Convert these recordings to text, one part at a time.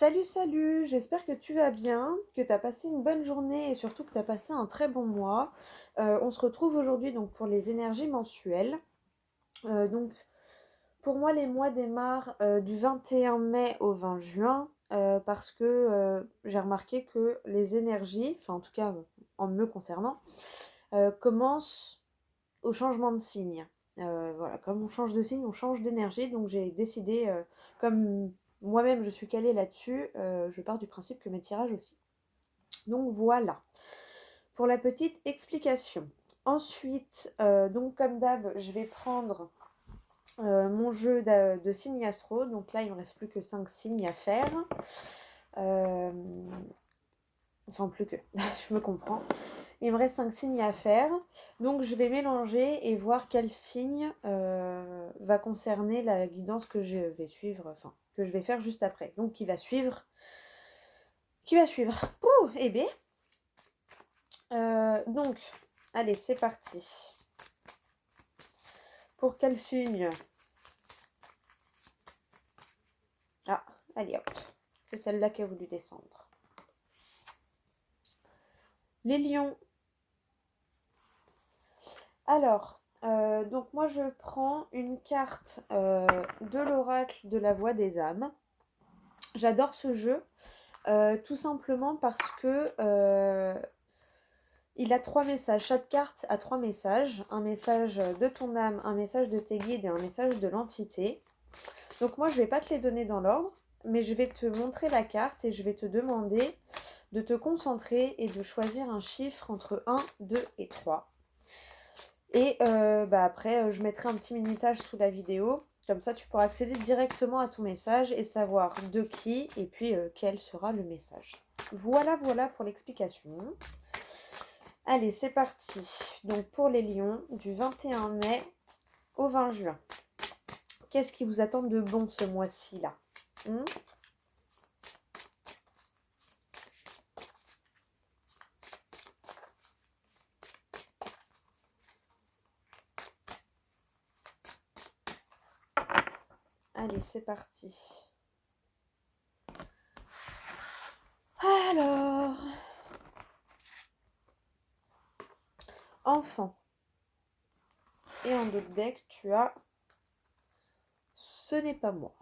Salut, salut, j'espère que tu vas bien, que tu as passé une bonne journée et surtout que tu as passé un très bon mois. On se retrouve aujourd'hui donc pour les énergies mensuelles. Donc pour moi les mois démarrent du 21 mai au 20 juin parce que j'ai remarqué que les énergies, enfin en tout cas en me concernant, commencent au changement de signe. Voilà, comme on change de signe, on change d'énergie. Donc j'ai décidé, comme moi-même je suis calée là-dessus, je pars du principe que mes tirages aussi. Donc voilà, pour la petite explication. Ensuite, donc comme d'hab, je vais prendre mon jeu de signes astro. Donc là, il ne me reste plus que 5 signes à faire. Euh, enfin, plus que, je me comprends. Il me reste 5 signes à faire. Donc je vais mélanger et voir quel signe va concerner la guidance que je vais suivre, enfin, que je vais faire juste après. Donc qui va suivre. Ouh, eh bien. Donc, allez, c'est parti. Pour quel signe? Ah, allez hop. C'est celle-là qui a voulu descendre. Les lions. Alors, donc moi je prends une carte de l'oracle de la voix des âmes. J'adore ce jeu, tout simplement parce que il a 3 messages. Chaque carte a 3 messages. Un message de ton âme, un message de tes guides et un message de l'entité. Donc moi je vais pas te les donner dans l'ordre, mais je vais te montrer la carte et je vais te demander de te concentrer et de choisir un chiffre entre 1, 2 et 3. Et après, je mettrai un petit minutage sous la vidéo. Comme ça, tu pourras accéder directement à ton message et savoir de qui et puis quel sera le message. Voilà, voilà pour l'explication. Allez, c'est parti. Donc pour les lions, du 21 mai au 20 juin. Qu'est-ce qui vous attend de bon ce mois-ci là? Allez, c'est parti. Alors, enfant. Et en d'autres deck, tu as Ce n'est pas moi.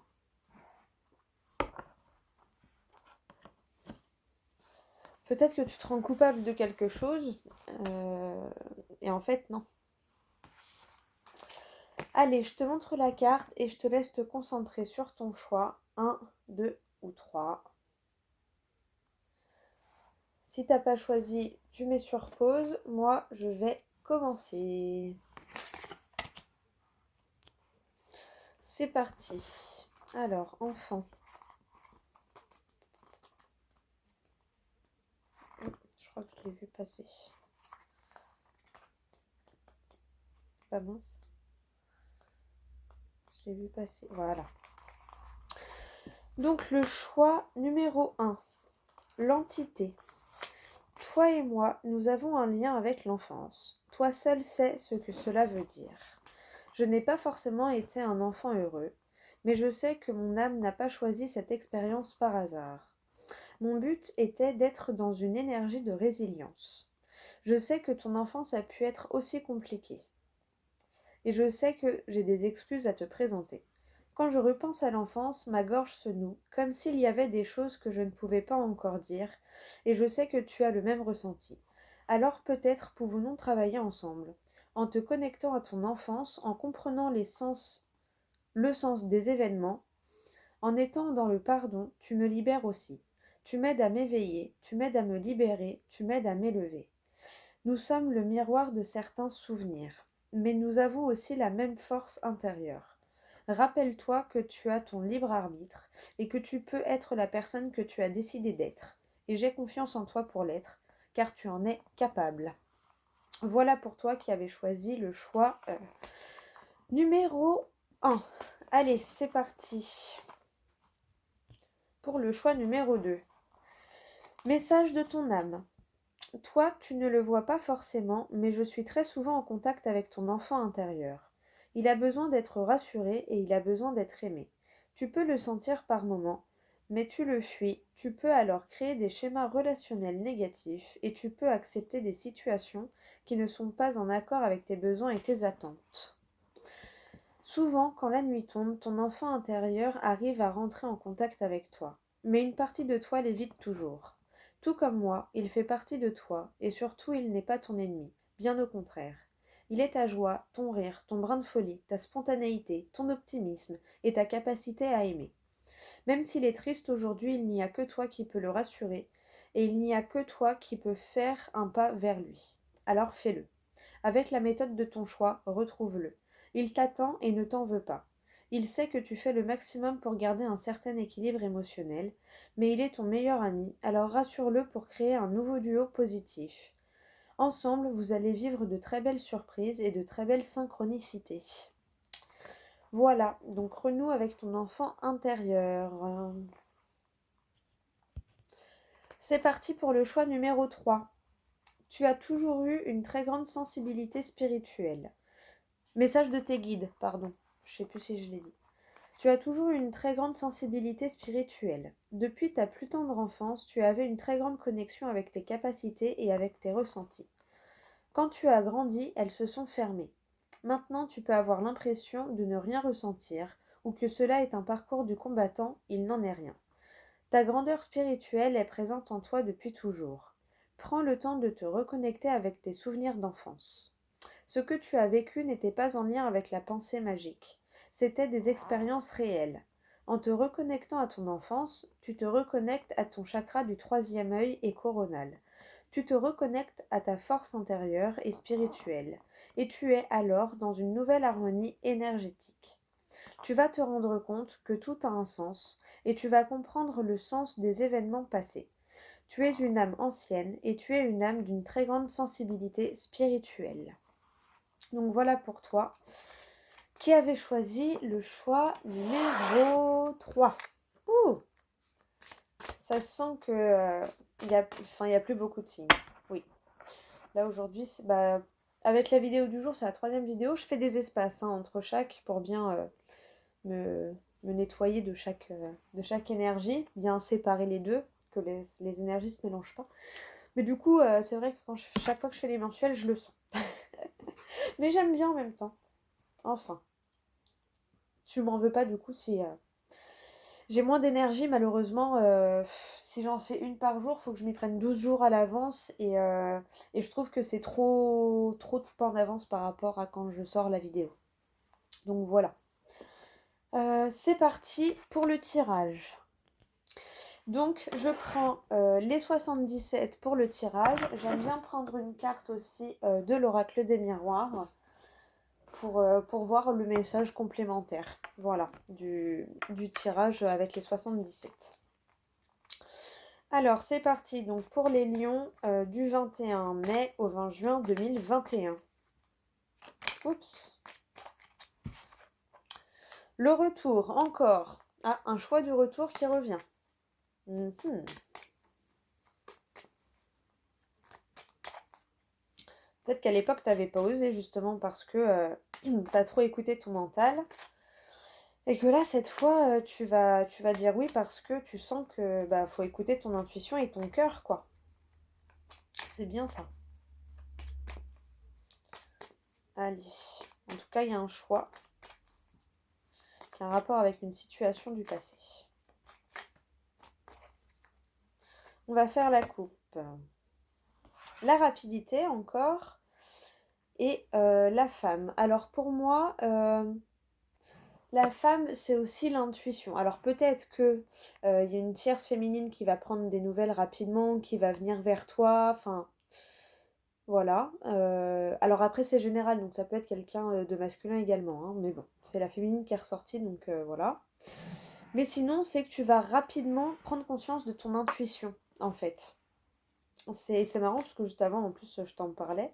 Peut-être que tu te rends coupable de quelque chose, et en fait, non. Allez, je te montre la carte et je te laisse te concentrer sur ton choix. 1, 2 ou 3. Si t'as pas choisi, tu mets sur pause. Moi, je vais commencer. C'est parti. Alors, enfant. Je crois que je l'ai vu passer. Pas mince. Je l'ai vu passer. Voilà. Donc, le choix numéro 1. L'entité. Toi et moi, nous avons un lien avec l'enfance. Toi seul sais ce que cela veut dire. Je n'ai pas forcément été un enfant heureux, mais je sais que mon âme n'a pas choisi cette expérience par hasard. Mon but était d'être dans une énergie de résilience. Je sais que ton enfance a pu être aussi compliquée. Et je sais que j'ai des excuses à te présenter. Quand je repense à l'enfance, ma gorge se noue, comme s'il y avait des choses que je ne pouvais pas encore dire, et je sais que tu as le même ressenti. Alors peut-être pouvons-nous travailler ensemble, en te connectant à ton enfance, en comprenant le sens des événements, en étant dans le pardon, tu me libères aussi. Tu m'aides à m'éveiller, tu m'aides à me libérer, tu m'aides à m'élever. Nous sommes le miroir de certains souvenirs, mais nous avons aussi la même force intérieure. Rappelle-toi que tu as ton libre arbitre et que tu peux être la personne que tu as décidé d'être. Et j'ai confiance en toi pour l'être, car tu en es capable. Voilà pour toi qui avais choisi le choix numéro 1. Allez, c'est parti. Pour le choix numéro 2. Message de ton âme. Toi, tu ne le vois pas forcément, mais je suis très souvent en contact avec ton enfant intérieur. Il a besoin d'être rassuré et il a besoin d'être aimé. Tu peux le sentir par moments, mais tu le fuis. Tu peux alors créer des schémas relationnels négatifs et tu peux accepter des situations qui ne sont pas en accord avec tes besoins et tes attentes. Souvent, quand la nuit tombe, ton enfant intérieur arrive à rentrer en contact avec toi. Mais une partie de toi l'évite toujours. Tout comme moi, il fait partie de toi, et surtout il n'est pas ton ennemi, bien au contraire. Il est ta joie, ton rire, ton brin de folie, ta spontanéité, ton optimisme et ta capacité à aimer. Même s'il est triste aujourd'hui, il n'y a que toi qui peux le rassurer, et il n'y a que toi qui peux faire un pas vers lui. Alors fais-le. Avec la méthode de ton choix, retrouve-le. Il t'attend et ne t'en veut pas. Il sait que tu fais le maximum pour garder un certain équilibre émotionnel, mais il est ton meilleur ami, alors rassure-le pour créer un nouveau duo positif. Ensemble, vous allez vivre de très belles surprises et de très belles synchronicités. Voilà, donc renoue avec ton enfant intérieur. C'est parti pour le choix numéro 3. Tu as toujours eu une très grande sensibilité spirituelle. Message de tes guides, pardon. Je sais plus si je l'ai dit. Tu as toujours eu une très grande sensibilité spirituelle. Depuis ta plus tendre enfance, tu avais une très grande connexion avec tes capacités et avec tes ressentis. Quand tu as grandi, elles se sont fermées. Maintenant, tu peux avoir l'impression de ne rien ressentir, ou que cela est un parcours du combattant, il n'en est rien. Ta grandeur spirituelle est présente en toi depuis toujours. Prends le temps de te reconnecter avec tes souvenirs d'enfance. Ce que tu as vécu n'était pas en lien avec la pensée magique. C'était des expériences réelles. En te reconnectant à ton enfance, tu te reconnectes à ton chakra du troisième œil et coronal. Tu te reconnectes à ta force intérieure et spirituelle, et tu es alors dans une nouvelle harmonie énergétique. Tu vas te rendre compte que tout a un sens, et tu vas comprendre le sens des événements passés. Tu es une âme ancienne, et tu es une âme d'une très grande sensibilité spirituelle. Donc voilà pour toi, qui avait choisi le choix numéro 3. Ouh, ça sent que y a plus beaucoup de signes. Oui. Là aujourd'hui, avec la vidéo du jour, c'est la troisième vidéo. Je fais des espaces entre chaque pour bien me nettoyer de chaque énergie, bien séparer les deux, que les énergies se mélangent pas. Mais du coup, c'est vrai que chaque fois que je fais les mensuels, je le sens. Mais j'aime bien en même temps. Enfin. Tu m'en veux pas du coup si j'ai moins d'énergie malheureusement. Si j'en fais une par jour, faut que je m'y prenne 12 jours à l'avance et je trouve que c'est trop de pas en avance par rapport à quand je sors la vidéo. Donc voilà. C'est parti pour le tirage. Donc je prends les 77 pour le tirage. J'aime bien prendre une carte aussi de l'oracle des miroirs pour voir le message complémentaire, voilà, du tirage avec les 77. Alors, c'est parti donc pour les lions du 21 mai au 20 juin 2021. Oups. Le retour, encore. Ah, un choix du retour qui revient. Peut-être qu'à l'époque, tu n'avais pas osé justement parce que tu as trop écouté ton mental. Et que là, cette fois, tu vas dire oui parce que tu sens que faut écouter ton intuition et ton cœur, quoi. C'est bien ça. Allez. En tout cas, il y a un choix qui a un rapport avec une situation du passé. On va faire la coupe. La rapidité encore. Et la femme. Alors pour moi, la femme, c'est aussi l'intuition. Alors peut-être que y a une tierce féminine qui va prendre des nouvelles rapidement, qui va venir vers toi, enfin voilà. Alors après c'est général, donc ça peut être quelqu'un de masculin également, hein, mais bon, c'est la féminine qui est ressortie, donc voilà. Mais sinon, c'est que tu vas rapidement prendre conscience de ton intuition, en fait. C'est marrant parce que juste avant, en plus, je t'en parlais.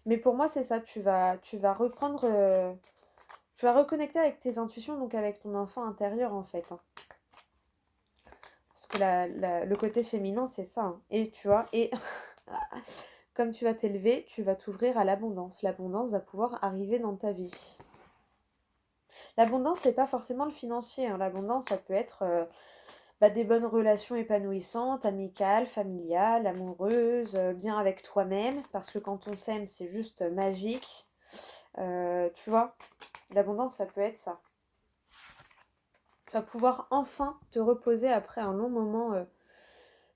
Mais pour moi, c'est ça. Tu vas reprendre... tu vas reconnecter avec tes intuitions, donc avec ton enfant intérieur, en fait. Hein. Parce que le côté féminin, c'est ça. Hein. Et tu vois, et comme tu vas t'élever, tu vas t'ouvrir à l'abondance. L'abondance va pouvoir arriver dans ta vie. L'abondance, c'est pas forcément le financier. Hein. L'abondance, ça peut être... des bonnes relations épanouissantes, amicales, familiales, amoureuses, bien avec toi-même, parce que quand on s'aime, c'est juste magique. Tu vois, l'abondance, ça peut être ça. Tu vas pouvoir enfin te reposer après un long moment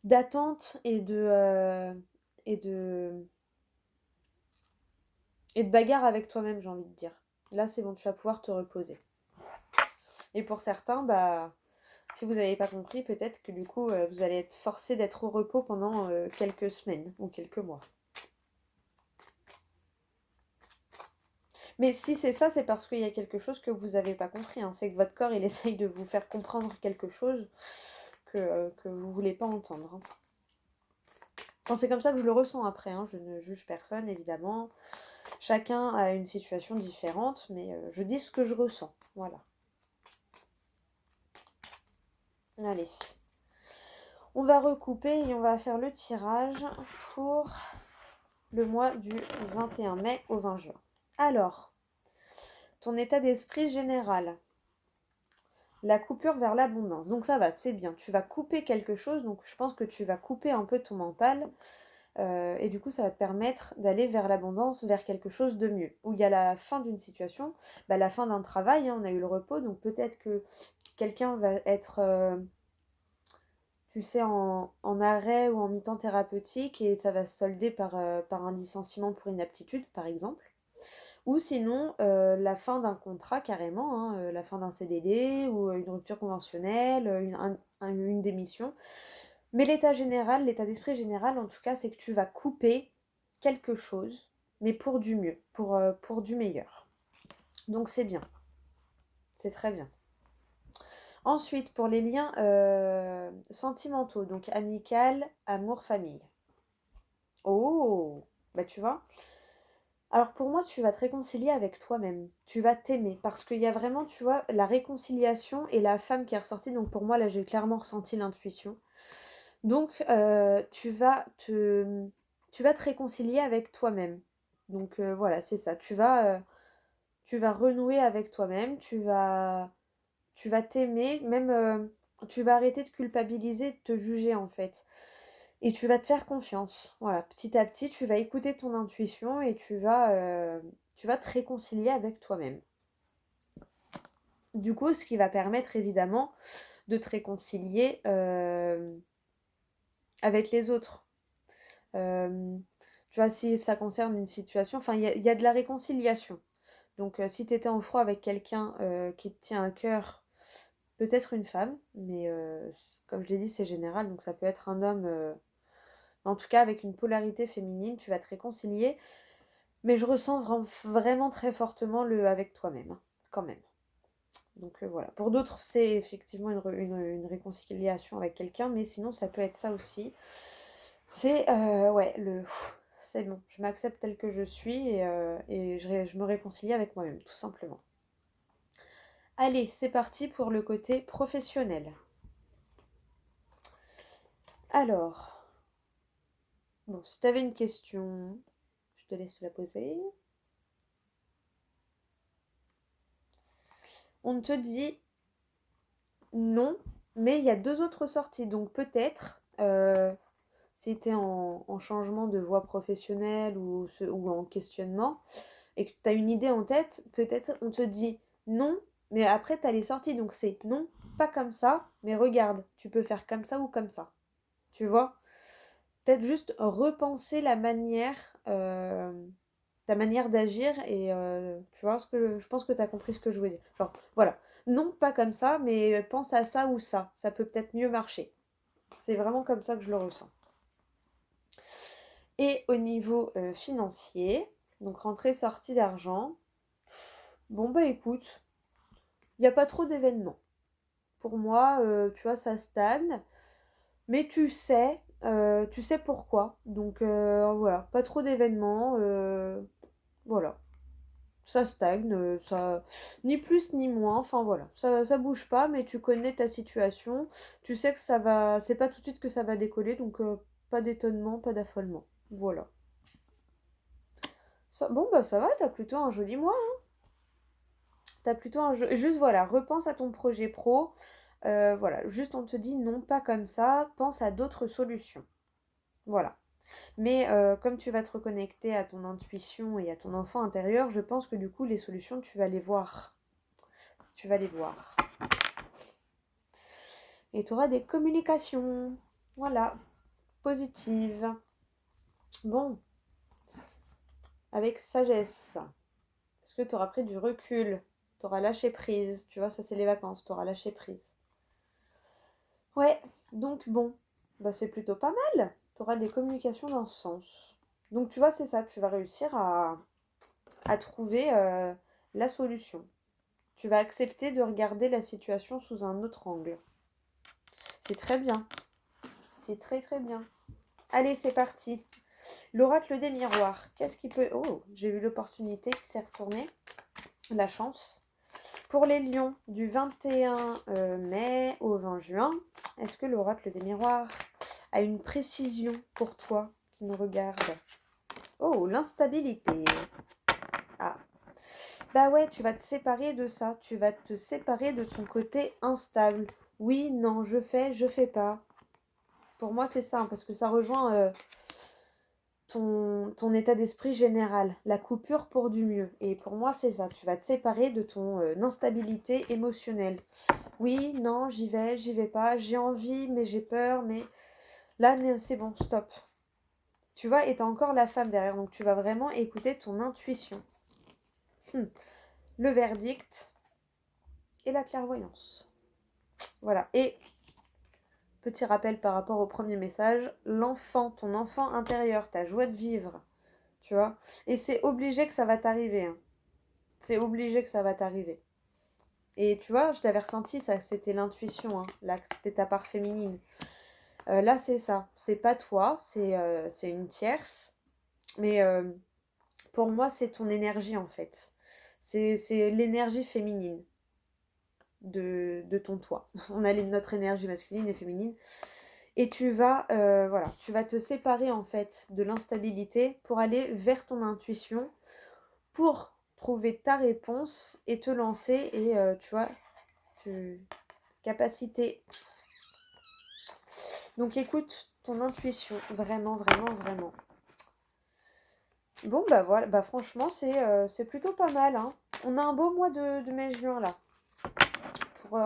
d'attente et de bagarre avec toi-même, j'ai envie de dire. Là, c'est bon, tu vas pouvoir te reposer. Et pour certains, si vous n'avez pas compris, peut-être que du coup, vous allez être forcé d'être au repos pendant quelques semaines ou quelques mois. Mais si c'est ça, c'est parce qu'il y a quelque chose que vous n'avez pas compris. Hein. C'est que votre corps, il essaye de vous faire comprendre quelque chose que vous ne voulez pas entendre. Hein. Enfin, c'est comme ça que je le ressens après. Hein. Je ne juge personne, évidemment. Chacun a une situation différente, mais je dis ce que je ressens. Voilà. Allez. On va recouper et on va faire le tirage pour le mois du 21 mai au 20 juin. Alors, ton état d'esprit général. La coupure vers l'abondance. Donc ça va, c'est bien. Tu vas couper quelque chose, donc je pense que tu vas couper un peu ton mental. Et du coup, ça va te permettre d'aller vers l'abondance, vers quelque chose de mieux. Où il y a la fin d'une situation, la fin d'un travail, hein, on a eu le repos, donc peut-être que quelqu'un va être, tu sais, en arrêt ou en mi-temps thérapeutique et ça va se solder par un licenciement pour inaptitude, par exemple. Ou sinon, la fin d'un contrat carrément, hein, la fin d'un CDD ou une rupture conventionnelle, une démission. Mais l'état d'esprit général, en tout cas, c'est que tu vas couper quelque chose, mais pour du mieux, pour du meilleur. Donc c'est bien. C'est très bien. Ensuite, pour les liens sentimentaux, donc amical, amour, famille. Oh, tu vois. Alors pour moi, tu vas te réconcilier avec toi-même. Tu vas t'aimer. Parce qu'il y a vraiment, tu vois, la réconciliation et la femme qui est ressortie. Donc pour moi, là, j'ai clairement ressenti l'intuition. Donc tu vas te réconcilier avec toi-même. Donc voilà, c'est ça. Tu vas renouer avec toi-même. Tu vas t'aimer. Même tu vas arrêter de culpabiliser, de te juger en fait. Et tu vas te faire confiance. Voilà, petit à petit, tu vas écouter ton intuition et tu vas te réconcilier avec toi-même. Du coup, ce qui va permettre évidemment de te réconcilier avec les autres. Tu vois, si ça concerne une situation, enfin, il y a de la réconciliation. Donc, si tu étais en froid avec quelqu'un qui te tient à cœur, peut-être une femme, mais comme je l'ai dit, c'est général, donc ça peut être un homme. En tout cas, avec une polarité féminine, tu vas te réconcilier. Mais je ressens vraiment très fortement le avec toi-même, hein, quand même. Donc voilà. Pour d'autres, c'est effectivement une réconciliation avec quelqu'un, mais sinon, ça peut être ça aussi. C'est, ouais, c'est bon, je m'accepte tel que je suis et je me réconcilie avec moi-même, tout simplement. Allez, c'est parti pour le côté professionnel. Alors, bon, si tu avais une question, je te laisse la poser. On te dit non, mais il y a 2 autres sorties. Donc peut-être, si tu es en changement de voie professionnelle ou en questionnement, et que tu as une idée en tête, peut-être on te dit non, mais après tu as les sorties. Donc c'est non, pas comme ça, mais regarde, tu peux faire comme ça ou comme ça. Tu vois? Peut-être juste repenser ta manière d'agir et tu vois je pense que tu as compris ce que je voulais dire. Genre, voilà. Non, pas comme ça, mais pense à ça ou ça. Ça peut peut-être mieux marcher. C'est vraiment comme ça que je le ressens. Et au niveau financier, donc rentrée-sortie d'argent, bon écoute, il n'y a pas trop d'événements. Pour moi, tu vois, ça stagne. Mais tu sais pourquoi. Donc voilà, pas trop d'événements. Voilà. Ça stagne, ça ni plus ni moins, enfin voilà, ça bouge pas, mais tu connais ta situation, tu sais que c'est pas tout de suite que ça va décoller, donc pas d'étonnement, pas d'affolement. Voilà. Bon ça va, t'as plutôt un joli mois, hein. T'as plutôt juste voilà, repense à ton projet pro, Voilà, juste on te dit non, pas comme ça, pense à d'autres solutions. Voilà. Mais comme tu vas te reconnecter à ton intuition et à ton enfant intérieur, je pense que du coup, les solutions, tu vas les voir. Tu vas les voir. Et tu auras des communications. Voilà. Positives. Bon. Avec sagesse. Parce que tu auras pris du recul. Tu auras lâché prise. Tu vois, ça c'est les vacances. Tu auras lâché prise. Ouais. Donc bon. Bah c'est plutôt pas mal. Tu auras des communications dans ce sens. Donc tu vois, c'est ça. Tu vas réussir à trouver la solution. Tu vas accepter de regarder la situation sous un autre angle. C'est très bien. C'est très très bien. Allez, c'est parti. L'oracle des miroirs. Qu'est-ce qui peut... Oh, j'ai eu l'opportunité qui s'est retournée. La chance. Pour les lions, du 21 mai au 20 juin, est-ce que l'oracle des miroirs a une précision pour toi qui nous regarde? Oh, l'instabilité. Ah. Bah ouais, tu vas te séparer de ça. Tu vas te séparer de ton côté instable. Oui, non, je fais pas. Pour moi, c'est ça, parce que ça rejoint ton état d'esprit général, la coupure pour du mieux. Et pour moi, c'est ça. Tu vas te séparer de ton instabilité émotionnelle. Oui, non, j'y vais pas. J'ai envie, mais j'ai peur. Mais là, c'est bon, stop. Tu vois, et t'as encore la femme derrière. Donc, tu vas vraiment écouter ton intuition. Le verdict et la clairvoyance. Voilà. Et petit rappel par rapport au premier message, l'enfant, ton enfant intérieur, ta joie de vivre, tu vois. Et c'est obligé que ça va t'arriver. Hein. C'est obligé que ça va t'arriver. Et tu vois, je t'avais ressenti ça, c'était l'intuition, hein, là, que c'était ta part féminine. Là, c'est ça. C'est pas toi, c'est une tierce. Mais pour moi, c'est ton énergie, en fait. C'est l'énergie féminine de ton toi. On a notre énergie masculine et féminine. Et tu vas, voilà, tu vas te séparer, en fait, de l'instabilité pour aller vers ton intuition, pour trouver ta réponse et te lancer. Et tu vois, capacité. Donc écoute ton intuition, vraiment, vraiment, vraiment. Bon bah voilà, bah franchement c'est plutôt pas mal. Hein. On a un beau mois de mai-juin là. Pour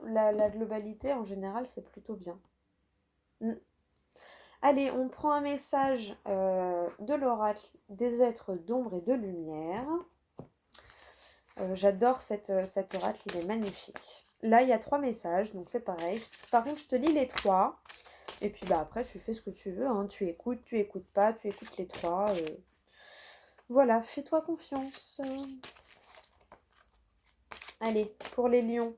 la globalité en général c'est plutôt bien. Allez, on prend un message de l'oracle des êtres d'ombre et de lumière. J'adore cet oracle, il est magnifique. Là il y a 3 messages, donc c'est pareil. Par contre je te lis les 3. Et puis bah après tu fais ce que tu veux, hein. Tu écoutes pas, tu écoutes les 3. Voilà, fais-toi confiance. Allez, pour les lions,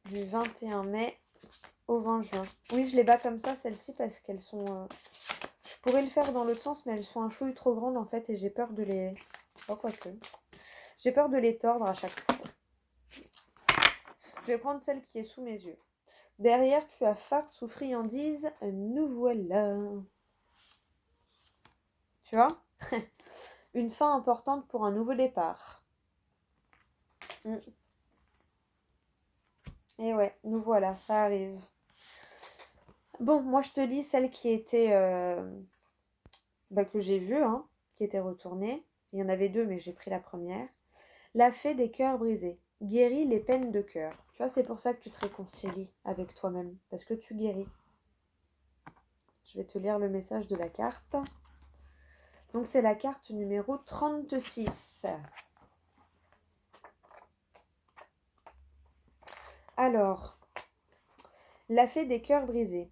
du 21 mai au 20 juin. Oui, je les bats comme ça, celles-ci, parce qu'elles sont... Je pourrais le faire dans l'autre sens, mais elles sont un chouille trop grandes, en fait, et j'ai peur de les... Oh, quoique. J'ai peur de les tordre à chaque fois. Je vais prendre celle qui est sous mes yeux. Derrière, tu as farce ou friandise, nous voilà. Tu vois? Une fin importante pour un nouveau départ. Et ouais, nous voilà, ça arrive. Bon, moi je te lis celle qui était... que j'ai vue, hein, qui était retournée. Il y en avait 2, mais j'ai pris la première. La fée des cœurs brisés. Guéris les peines de cœur. Tu vois, c'est pour ça que tu te réconcilies avec toi-même. Parce que tu guéris. Je vais te lire le message de la carte. Donc c'est la carte numéro 36. Alors, la fée des cœurs brisés.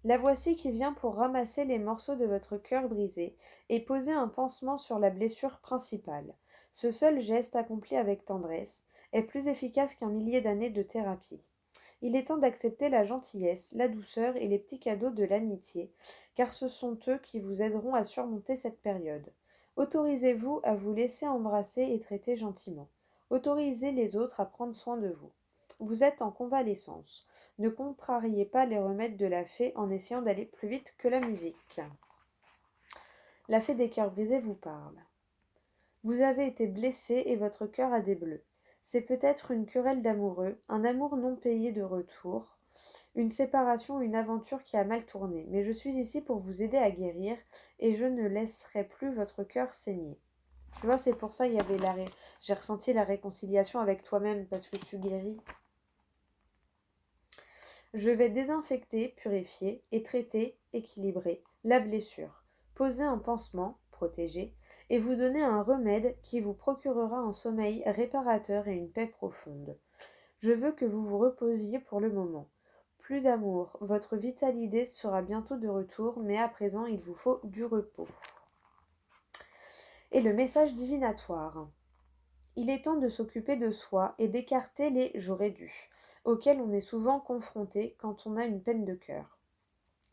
La voici qui vient pour ramasser les morceaux de votre cœur brisé et poser un pansement sur la blessure principale. Ce seul geste accompli avec tendresse est plus efficace qu'un millier d'années de thérapie. Il est temps d'accepter la gentillesse, la douceur et les petits cadeaux de l'amitié, car ce sont eux qui vous aideront à surmonter cette période. Autorisez-vous à vous laisser embrasser et traiter gentiment. Autorisez les autres à prendre soin de vous. Vous êtes en convalescence. Ne contrariez pas les remèdes de la fée en essayant d'aller plus vite que la musique. La fée des cœurs brisés vous parle. Vous avez été blessé et votre cœur a des bleus. C'est peut-être une querelle d'amoureux, un amour non payé de retour, une séparation, une aventure qui a mal tourné. Mais je suis ici pour vous aider à guérir et je ne laisserai plus votre cœur saigner. Tu vois, c'est pour ça il y avait j'ai ressenti la réconciliation avec toi-même parce que tu guéris. Je vais désinfecter, purifier et traiter, équilibrer la blessure, poser un pansement, protéger, et vous donner un remède qui vous procurera un sommeil réparateur et une paix profonde. Je veux que vous vous reposiez pour le moment. Plus d'amour, votre vitalité sera bientôt de retour, mais à présent il vous faut du repos. Et le message divinatoire. Il est temps de s'occuper de soi et d'écarter les j'aurais dû, auxquels on est souvent confronté quand on a une peine de cœur.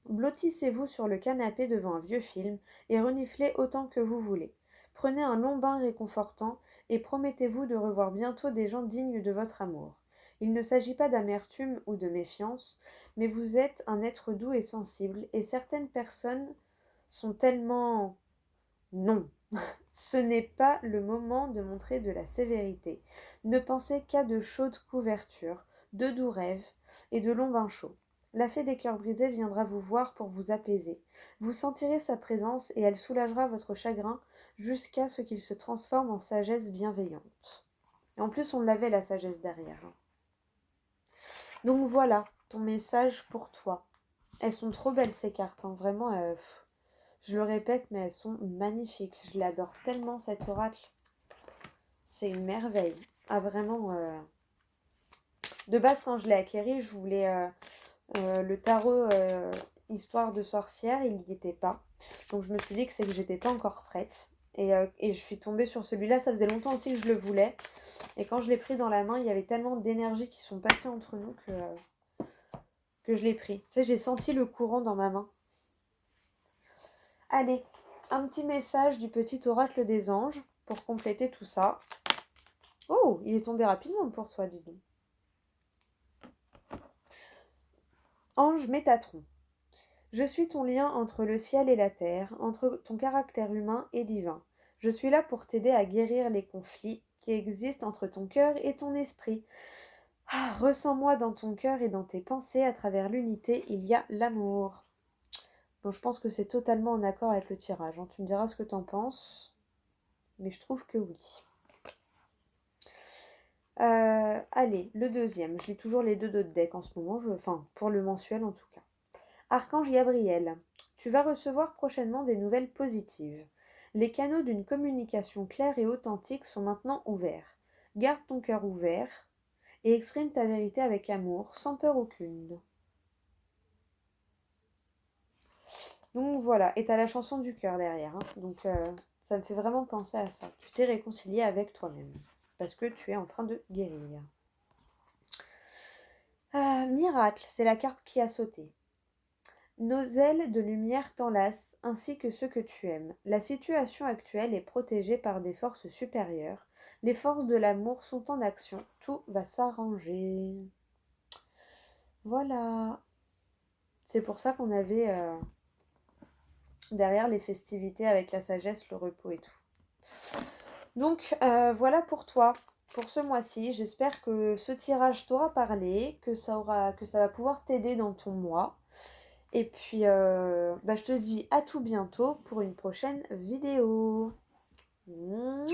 Blottissez-vous sur le canapé devant un vieux film et reniflez autant que vous voulez. Prenez un long bain réconfortant et promettez-vous de revoir bientôt des gens dignes de votre amour. Il ne s'agit pas d'amertume ou de méfiance, mais vous êtes un être doux et sensible, et certaines personnes sont tellement... Non, ce n'est pas le moment de montrer de la sévérité. Ne pensez qu'à de chaudes couvertures, de doux rêves et de longs bains chauds. La fée des cœurs brisés viendra vous voir pour vous apaiser. Vous sentirez sa présence et elle soulagera votre chagrin jusqu'à ce qu'il se transforme en sagesse bienveillante. Et en plus, on l'avait la sagesse derrière. Donc voilà, ton message pour toi. Elles sont trop belles ces cartes, hein. Vraiment, je le répète, mais elles sont magnifiques. Je l'adore tellement cet oracle. C'est une merveille. Ah vraiment, de base quand je l'ai acquéri, je voulais le tarot histoire de sorcière, il n'y était pas. Donc je me suis dit que c'est que j'étais pas encore prête. Et je suis tombée sur celui-là, ça faisait longtemps aussi que je le voulais. Et quand je l'ai pris dans la main, il y avait tellement d'énergie qui sont passées entre nous que je l'ai pris. Tu sais, j'ai senti le courant dans ma main. Allez, un petit message du petit oracle des anges pour compléter tout ça. Oh, il est tombé rapidement pour toi, dis donc. Ange Métatron. Je suis ton lien entre le ciel et la terre, entre ton caractère humain et divin. Je suis là pour t'aider à guérir les conflits qui existent entre ton cœur et ton esprit. Ah, ressens-moi dans ton cœur et dans tes pensées, à travers l'unité, il y a l'amour. Bon, je pense que c'est totalement en accord avec le tirage, hein. Tu me diras ce que t'en penses, mais je trouve que oui. Allez, le deuxième. Je lis toujours les deux d'autres decks en ce moment, enfin, pour le mensuel en tout cas. Archange Gabriel, tu vas recevoir prochainement des nouvelles positives. Les canaux d'une communication claire et authentique sont maintenant ouverts. Garde ton cœur ouvert et exprime ta vérité avec amour, sans peur aucune. Donc voilà, et t'as la chanson du cœur derrière, hein. Donc ça me fait vraiment penser à ça. Tu t'es réconcilié avec toi-même, parce que tu es en train de guérir. Miracle, c'est la carte qui a sauté. Nos ailes de lumière t'enlacent, ainsi que ceux que tu aimes. La situation actuelle est protégée par des forces supérieures. Les forces de l'amour sont en action. Tout va s'arranger. Voilà. C'est pour ça qu'on avait derrière les festivités avec la sagesse, le repos et tout. Donc voilà pour toi, pour ce mois-ci. J'espère que ce tirage t'aura parlé, que ça va pouvoir t'aider dans ton mois. Et puis, je te dis à tout bientôt pour une prochaine vidéo. Mouah.